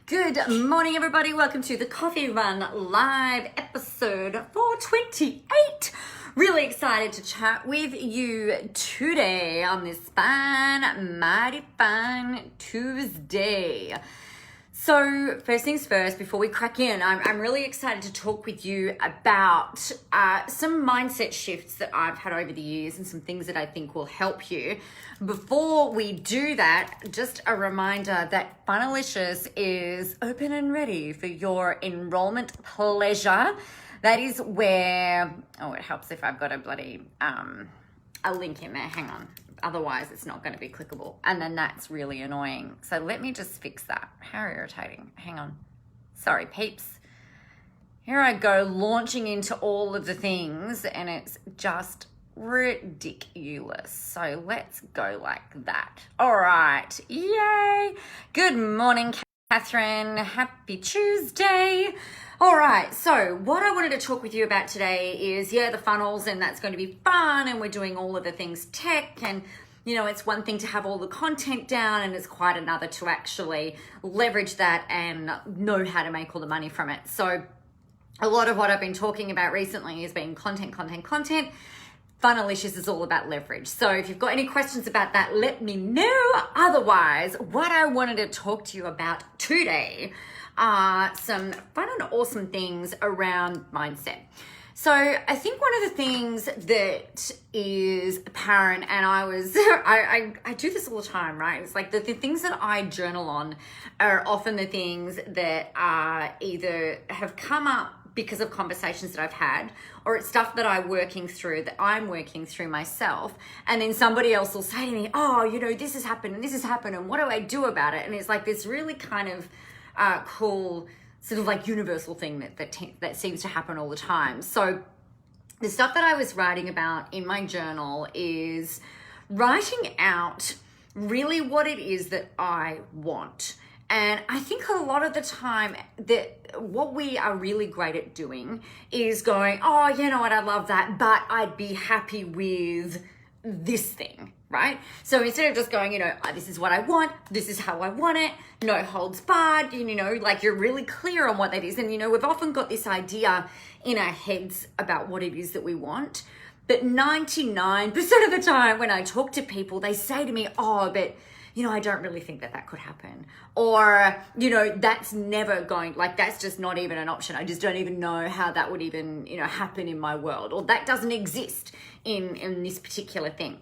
Good morning, everybody. Welcome to the Coffee Run Live episode 428. Really excited to chat with you today on this mighty fine Tuesday. So first things first, before we crack in, I'm really excited to talk with you about some mindset shifts that I've had over the years and some things that I think will help you. Before we do that, just a reminder that Funnelicious is open and ready for your enrollment pleasure. That is where, it helps if I've got a bloody, a link in there. Hang on. Otherwise, it's not going to be clickable. And then that's really annoying. So let me just fix that. How irritating. Hang on. Sorry, peeps. Here I go, launching into all of the things, and it's just ridiculous. So let's go like that. All right. Yay. Good morning, Catherine. Happy Tuesday. All right, so what I wanted to talk with you about today is, the funnels, and that's going to be fun, and we're doing all of the things tech, and it's one thing to have all the content down, and it's quite another to actually leverage that and know how to make all the money from it. So a lot of what I've been talking about recently has been content. Funnelicious is all about leverage. So if you've got any questions about that, let me know. Otherwise, what I wanted to talk to you about today are some fun and awesome things around mindset. So I think one of the things that is apparent, and I do this all the time, right? It's like the things that I journal on are often the things that are either have come up because of conversations that I've had, or it's stuff that I'm working through myself. And then somebody else will say to me, this has happened and what do I do about it? And it's like this really kind of cool sort of like universal thing that seems to happen all the time. So the stuff that I was writing about in my journal is writing out really what it is that I want. And I think a lot of the time that what we are really great at doing is going, you know what, I love that, but I'd be happy with this thing, right? So instead of just going, this is what I want, this is how I want it, no holds barred, like you're really clear on what that is. And, we've often got this idea in our heads about what it is that we want. But 99% of the time when I talk to people, they say to me, but I don't really think that could happen. Or, that's never going, that's just not even an option. I just don't even know how that would even, happen in my world. Or that doesn't exist in this particular thing.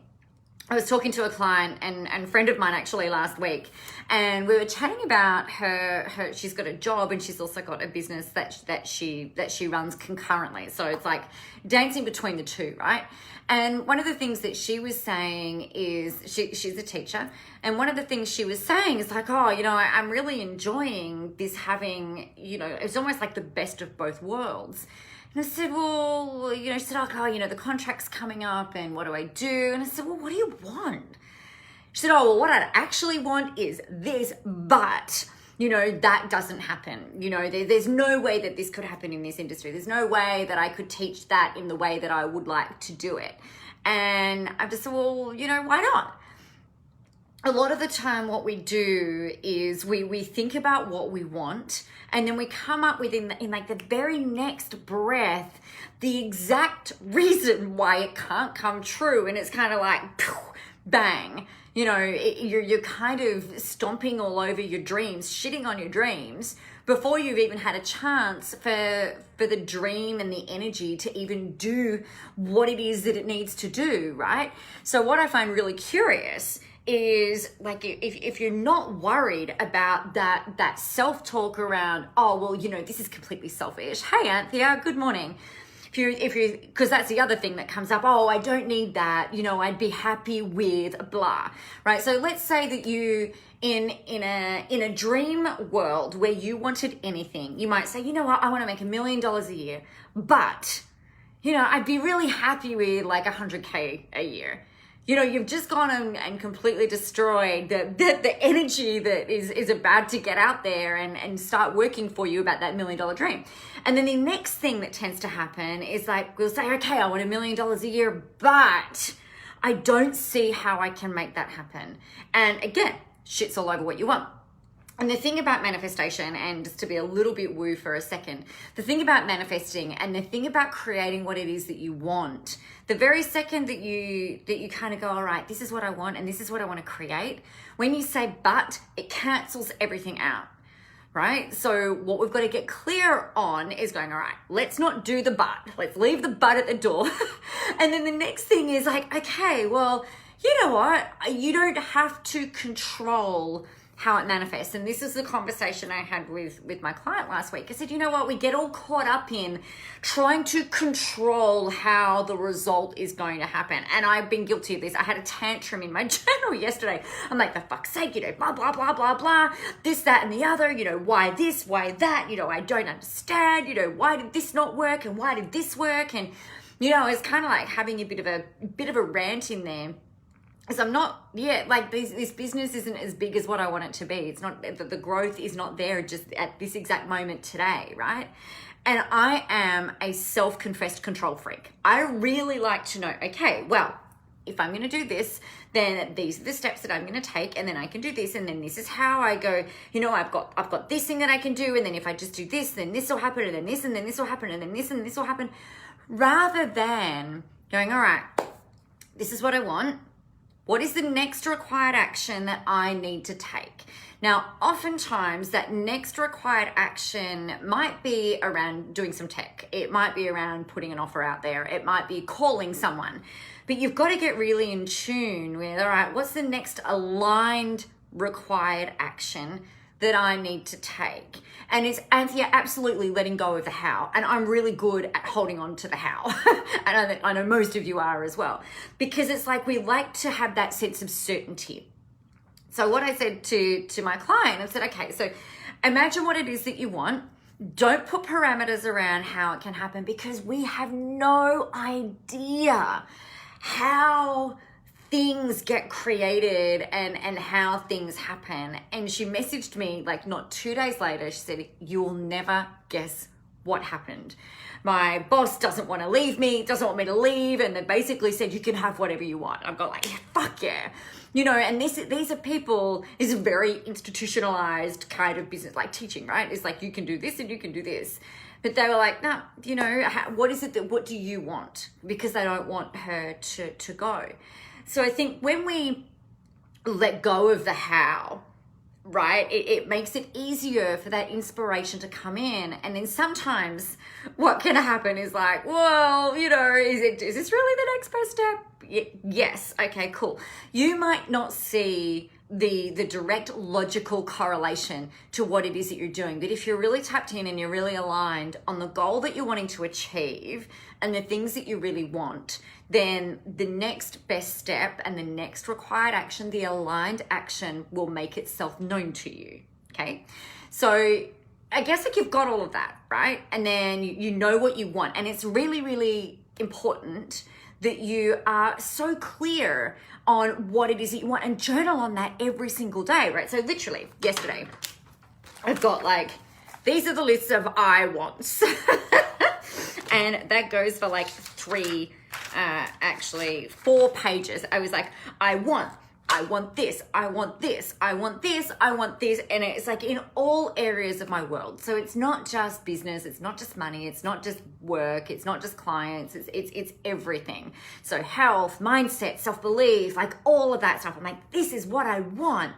I was talking to a client and friend of mine actually last week, and we were chatting about her she's got a job and she's also got a business that she runs concurrently. So it's like dancing between the two, right? And one of the things that she was saying is she's a teacher, and one of the things she was saying is like, I'm really enjoying this having, it's almost like the best of both worlds. And I said, she said, the contract's coming up and what do I do? And I said, what do you want? She said, what I actually want is this, but, that doesn't happen. There's no way that this could happen in this industry. There's no way that I could teach that in the way that I would like to do it. And I just said, why not? A lot of the time what we do is we think about what we want, and then we come up with in the very next breath the exact reason why it can't come true. And it's kind of like bang, you're kind of stomping all over your dreams, shitting on your dreams before you've even had a chance for the dream and the energy to even do what it is that it needs to do, right? So what I find really curious is like if you're not worried about that self-talk around, this is completely selfish. Hey, Anthea, good morning. If you, because that's the other thing that comes up. I don't need that. I'd be happy with blah, right? So let's say that you in a dream world where you wanted anything, you might say, I want to make $1 million a year, but I'd be really happy with like 100K a year. You've just gone and completely destroyed the energy that is about to get out there and start working for you about that $1 million dream. And then the next thing that tends to happen is like, we'll say, okay, I want $1 million a year, but I don't see how I can make that happen. And again, shit's all over what you want. And the thing about manifestation, and just to be a little bit woo for a second, the thing about manifesting and the thing about creating what it is that you want, the very second that you kind of go, all right, this is what I want and this is what I want to create, when you say but, it cancels everything out, right? So what we've got to get clear on is going, all right, let's not do the but. Let's leave the but at the door. And then the next thing is like, okay, well, you know what? You don't have to control how it manifests. And this is the conversation I had with my client last week. I said, you know what? We get all caught up in trying to control how the result is going to happen. And I've been guilty of this. I had a tantrum in my journal yesterday. I'm like, for fuck's sake, blah, blah, blah, blah, blah, this, that, and the other, why this, why that, I don't understand, why did this not work and why did this work? And, it's kind of like having a bit of a rant in there. Because I'm not, this business isn't as big as what I want it to be. It's not, the growth is not there just at this exact moment today, right? And I am a self-confessed control freak. I really like to know, okay, well, if I'm going to do this, then these are the steps that I'm going to take, and then I can do this, and then this is how I go, I've got this thing that I can do, and then if I just do this, then this will happen, and then this will happen, and then this and this will happen, rather than going, all right, this is what I want. What is the next required action that I need to take? Now, oftentimes that next required action might be around doing some tech. It might be around putting an offer out there. It might be calling someone. But you've got to get really in tune with, all right, what's the next aligned required action that I need to take? And it's Anthea absolutely letting go of the how. And I'm really good at holding on to the how. And I know most of you are as well. Because it's like we like to have that sense of certainty. So what I said to my client, I said, okay, so imagine what it is that you want. Don't put parameters around how it can happen, because we have no idea how things get created and how things happen. And she messaged me like not 2 days later. She said, you'll never guess what happened. My boss doesn't want to leave me, doesn't want me to leave. And they basically said, you can have whatever you want. I've got like, yeah, fuck yeah. And these are people, it's a very institutionalized kind of business, like teaching, right? It's like, you can do this and you can do this. But they were like, no, what is it what do you want? Because they don't want her to go. So I think when we let go of the how, right, it makes it easier for that inspiration to come in. And then sometimes what can happen is like, well, is this really the next best step? Yes. Okay, cool. You might not see the direct logical correlation to what it is that you're doing. But if you're really tapped in and you're really aligned on the goal that you're wanting to achieve and the things that you really want, then the next best step and the next required action, the aligned action, will make itself known to you. Okay. So I guess like you've got all of that, right? And then you know what you want. And it's really, really important that you are so clear on what it is that you want and journal on that every single day, right? So literally yesterday, I've got like, these are the lists of I wants. And that goes for like 4 pages. I was like, I want this, I want this, I want this, I want this. And it's like in all areas of my world. So it's not just business, it's not just money, it's not just work, it's not just clients, it's everything. So health, mindset, self-belief, like all of that stuff. I'm like, this is what I want.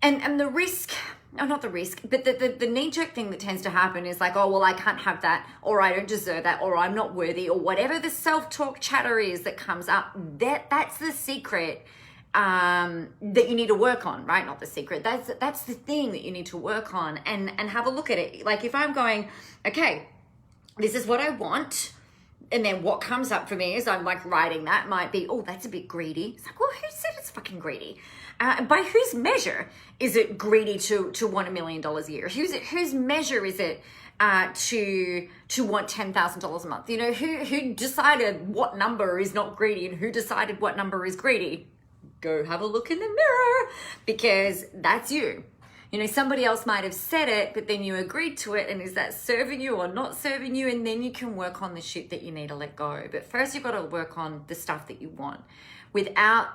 And the risk, not the risk, but the knee-jerk thing that tends to happen is like, oh, well, I can't have that, or I don't deserve that, or I'm not worthy, or whatever the self-talk chatter is that comes up. That's the secret that you need to work on, right? Not the secret. That's the thing that you need to work on and have a look at it. Like if I'm going, okay, this is what I want. And then what comes up for me is I'm like writing that might be, oh, that's a bit greedy. It's like, well, who said it's fucking greedy? By whose measure is it greedy to want $1 million a year? Whose measure is it to want $10,000 a month? Who decided what number is not greedy and who decided what number is greedy? Go have a look in the mirror, because that's you. Somebody else might have said it, but then you agreed to it. And is that serving you or not serving you? And then you can work on the shit that you need to let go. But first you've got to work on the stuff that you want without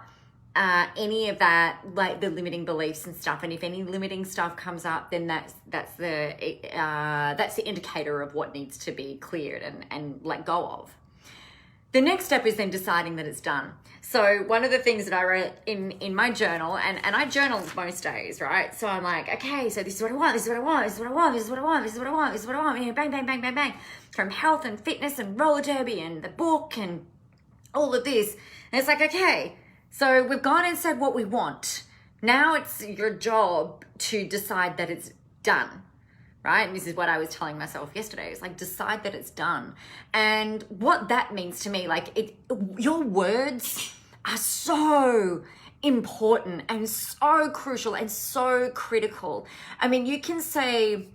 any of that, like the limiting beliefs and stuff. And if any limiting stuff comes up, then that's the indicator of what needs to be cleared and let go of. The next step is then deciding that it's done. So one of the things that I wrote in my journal, and I journal most days, right? So I'm like, okay, so this is what I want, this is what I want, this is what I want, this is what I want, this is what I want, this is what I want, bang, bang, bang, bang, bang, from health and fitness and roller derby and the book and all of this. And it's like, okay, so we've gone and said what we want. Now it's your job to decide that it's done. Right? And this is what I was telling myself yesterday. It's like, decide that it's done. And what that means to me, like your words are so important and so crucial and so critical. I mean, you can say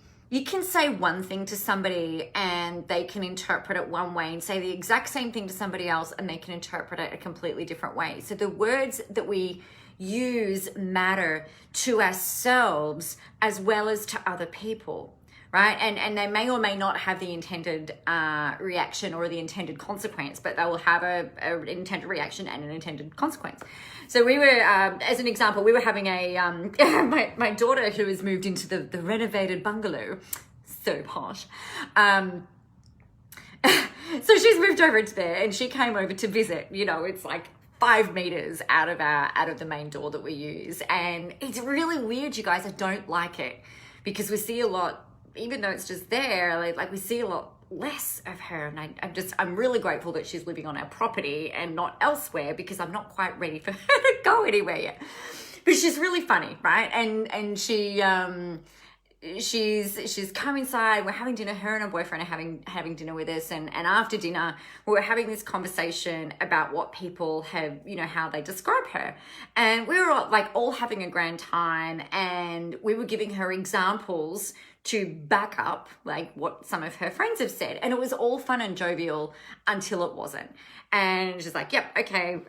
one thing to somebody and they can interpret it one way, and say the exact same thing to somebody else and they can interpret it a completely different way. So the words that we use matter to ourselves as well as to other people. Right? And they may or may not have the intended reaction or the intended consequence, but they will have an intended reaction and an intended consequence. So we were, as an example, we were having my daughter who has moved into the renovated bungalow, so posh. So she's moved over to there and she came over to visit. You know, it's like 5 meters out of the main door that we use. And it's really weird, you guys. I don't like it because we see a lot. Even though it's just there, like we see a lot less of her, and I'm really grateful that she's living on our property and not elsewhere, because I'm not quite ready for her to go anywhere yet. But she's really funny, right? And she's come inside. We're having dinner. Her and her boyfriend are having dinner with us, and after dinner we were having this conversation about what people have, you know, how they describe her, and we were all having a grand time, and we were giving her examples to back up like what some of her friends have said, and it was all fun and jovial until it wasn't. And she's like, yep, okay,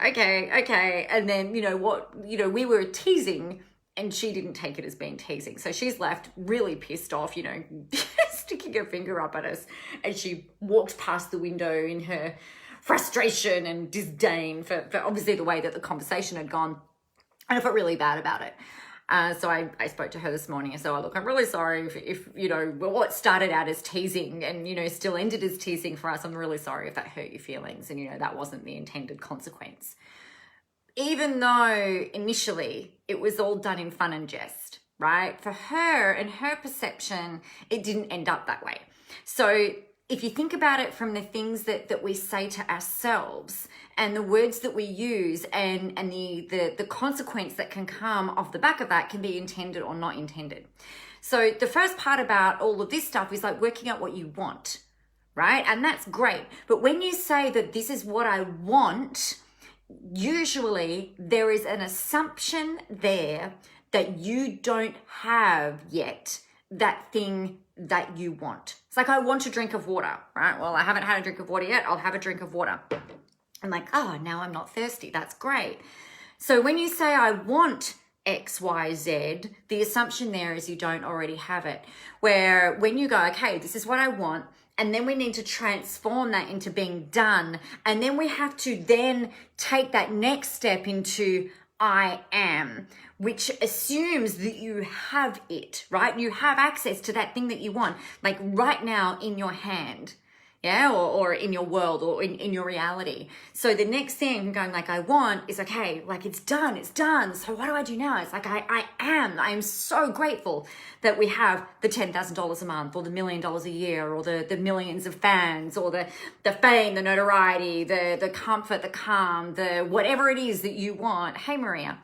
and then we were teasing and she didn't take it as being teasing, so she's left really pissed off, you know, sticking her finger up at us, and she walked past the window in her frustration and disdain for obviously the way that the conversation had gone, and I felt really bad about it. So I spoke to her this morning and said, oh, look, I'm really sorry if you know, what started out as teasing and, you know, still ended as teasing for us. I'm really sorry if that hurt your feelings, and, you know, that wasn't the intended consequence. Even though initially it was all done in fun and jest, right? For her and her perception, it didn't end up that way. So if you think about it from the things that we say to ourselves and the words that we use and the consequence that can come off the back of that can be intended or not intended. So the first part about all of this stuff is like working out what you want, right? And that's great. But when you say that this is what I want, usually there is an assumption there that you don't have yet that thing that you want. It's like, I want a drink of water, right? Well, I haven't had a drink of water yet. I'll have a drink of water. I'm like, oh, now I'm not thirsty. That's great. So when you say I want X, Y, Z, the assumption there is you don't already have it. Where when you go, okay, this is what I want, and then we need to transform that into being done. And then we have to then take that next step into I am, which assumes that you have it, right? You have access to that thing that you want, like right now in your hand, yeah, or in your world or in your reality. So the next thing going like I want is, okay, like it's done. So what do I do now? It's like I am so grateful that we have the $10,000 a month or the $1 million a year or the millions of fans or the fame, the notoriety, the comfort, the calm, the whatever it is that you want. Hey, Maria,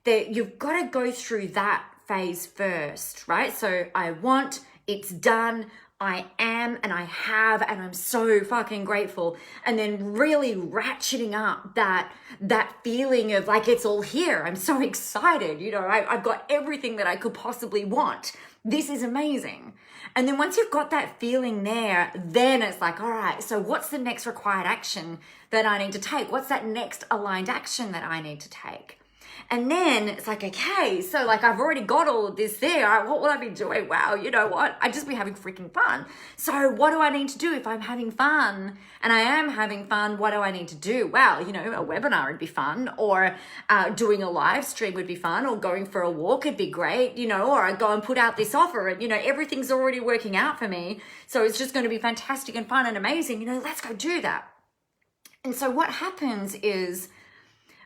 that you've got to go through that phase first, right? So I want, it's done, I am, and I have, and I'm so fucking grateful. And then really ratcheting up that feeling of like, it's all here. I'm so excited. You know, I've got everything that I could possibly want. This is amazing. And then once you've got that feeling there, then it's like, all right, so what's the next required action that I need to take? What's that next aligned action that I need to take? And then it's like, okay, so like I've already got all of this there. What will I be doing? Wow, you know what? I'd just be having freaking fun. So what do I need to do if I'm having fun and I am having fun? What do I need to do? Well, you know, a webinar would be fun, or doing a live stream would be fun, or going for a walk would be great, you know, or I go and put out this offer and, you know, everything's already working out for me. So it's just going to be fantastic and fun and amazing. You know, let's go do that. And so what happens is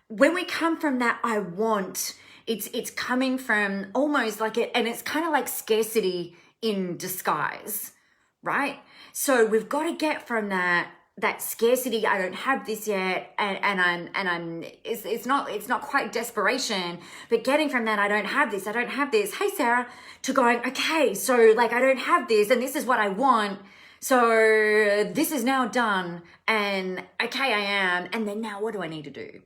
when we come from that, I want, it's coming from almost like it, and it's kind of like scarcity in disguise, right? So we've got to get from that scarcity, I don't have this yet, and it's not quite desperation, but getting from that, I don't have this, hey Sarah, to going, okay, so like I don't have this and this is what I want. So this is now done, and okay, I am, and then now what do I need to do?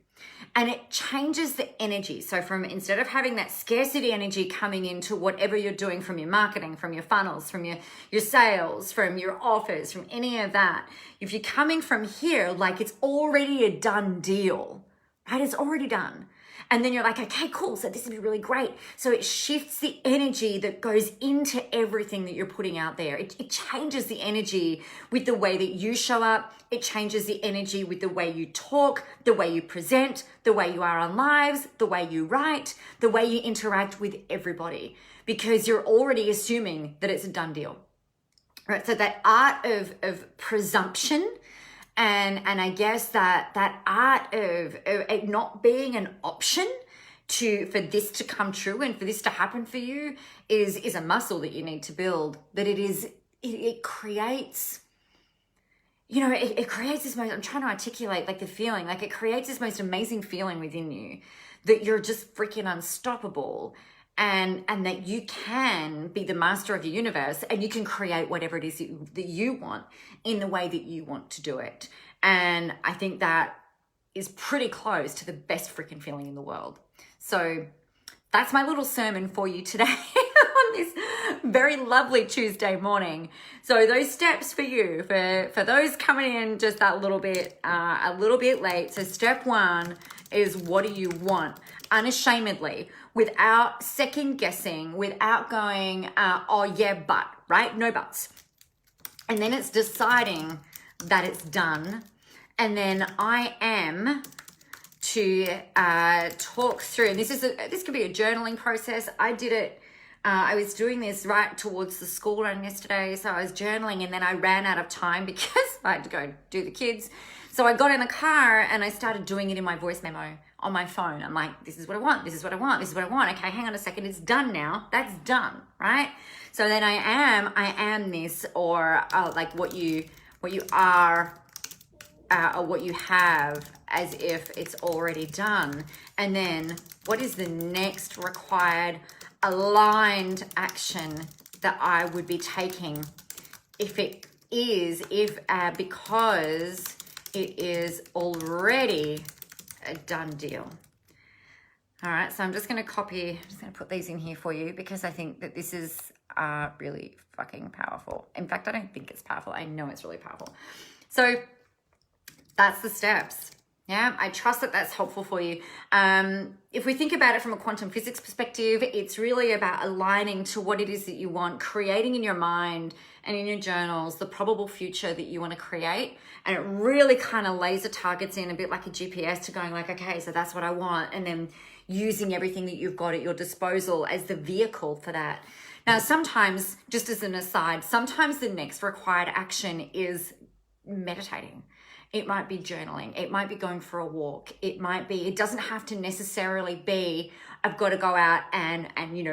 And it changes the energy. So from, instead of having that scarcity energy coming into whatever you're doing, from your marketing, from your funnels, from your sales, from your offers, from any of that, if you're coming from here, like it's already a done deal, right? It's already done. And then you're like, okay, cool. So this would be really great. So it shifts the energy that goes into everything that you're putting out there. It changes the energy with the way that you show up. It changes the energy with the way you talk, the way you present, the way you are on lives, the way you write, the way you interact with everybody, because you're already assuming that it's a done deal, right? So that art of presumption, and I guess that art of it not being an option for this to come true and for this to happen for you is a muscle that you need to build. That it creates, you know, it creates this most, I'm trying to articulate like the feeling, like it creates this most amazing feeling within you that you're just freaking unstoppable. And that you can be the master of your universe, and you can create whatever it is that you want in the way that you want to do it. And I think that is pretty close to the best freaking feeling in the world. So that's my little sermon for you today on this very lovely Tuesday morning. So those steps for you, for those coming in just a little bit late. So step one is, what do you want? Unashamedly, without second guessing, without going, oh yeah, but, right? No buts. And then it's deciding that it's done. And then I am to talk through, and this could be a journaling process. I did it, I was doing this right towards the school run yesterday. So I was journaling, and then I ran out of time because I had to go do the kids. So I got in the car and I started doing it in my voice memo on my phone. I'm like, this is what I want. This is what I want. This is what I want. Okay, hang on a second. It's done now. That's done, right? So then I am this, or like what you are, or what you have, as if it's already done. And then what is the next required aligned action that I would be taking because it is already a done deal. All right, so I'm just going to put these in here for you, because I think that this is really fucking powerful. In fact, I don't think it's powerful. I know it's really powerful. So that's the steps. Yeah, I trust that that's helpful for you. If we think about it from a quantum physics perspective, it's really about aligning to what it is that you want, creating in your mind and in your journals the probable future that you want to create. And it really kind of laser targets in a bit like a GPS to going like, okay, so that's what I want. And then using everything that you've got at your disposal as the vehicle for that. Now, sometimes, just as an aside, sometimes the next required action is meditating. It might be journaling. It might be going for a walk. It doesn't have to necessarily be, I've got to go out and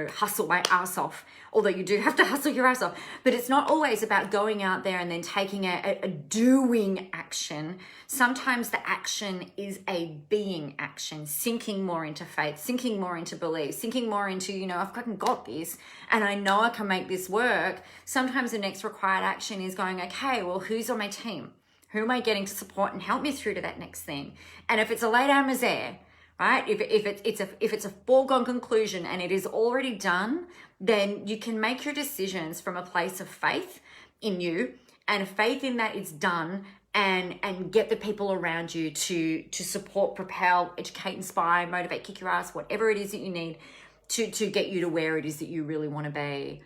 hustle my ass off. Although you do have to hustle your ass off. But it's not always about going out there and then taking a doing action. Sometimes the action is a being action, sinking more into faith, sinking more into belief, sinking more into, I've fucking got this and I know I can make this work. Sometimes the next required action is going, okay, well, who's on my team? Who am I getting to support and help me through to that next thing? And if it's a late misère, right? If it's a foregone conclusion and it is already done, then you can make your decisions from a place of faith in you and faith in that it's done, and get the people around you to support, propel, educate, inspire, motivate, kick your ass, whatever it is that you need to get you to where it is that you really want to be.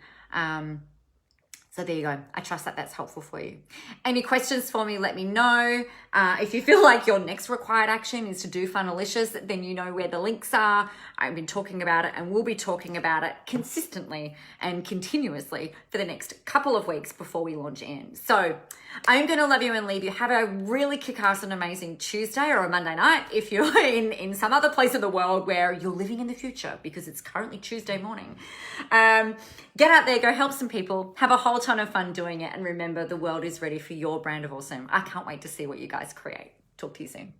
So there you go. I trust that that's helpful for you. Any questions for me, let me know. If you feel like your next required action is to do Funnelicious, then you know where the links are. I've been talking about it and we'll be talking about it consistently and continuously for the next couple of weeks before we launch in. So I'm going to love you and leave you. Have a really kick-ass and amazing Tuesday or a Monday night if you're in some other place in the world where you're living in the future, because it's currently Tuesday morning. Get out there, go help some people, have a whole ton of fun doing it, and remember, the world is ready for your brand of awesome. I can't wait to see what you guys create. Talk to you soon.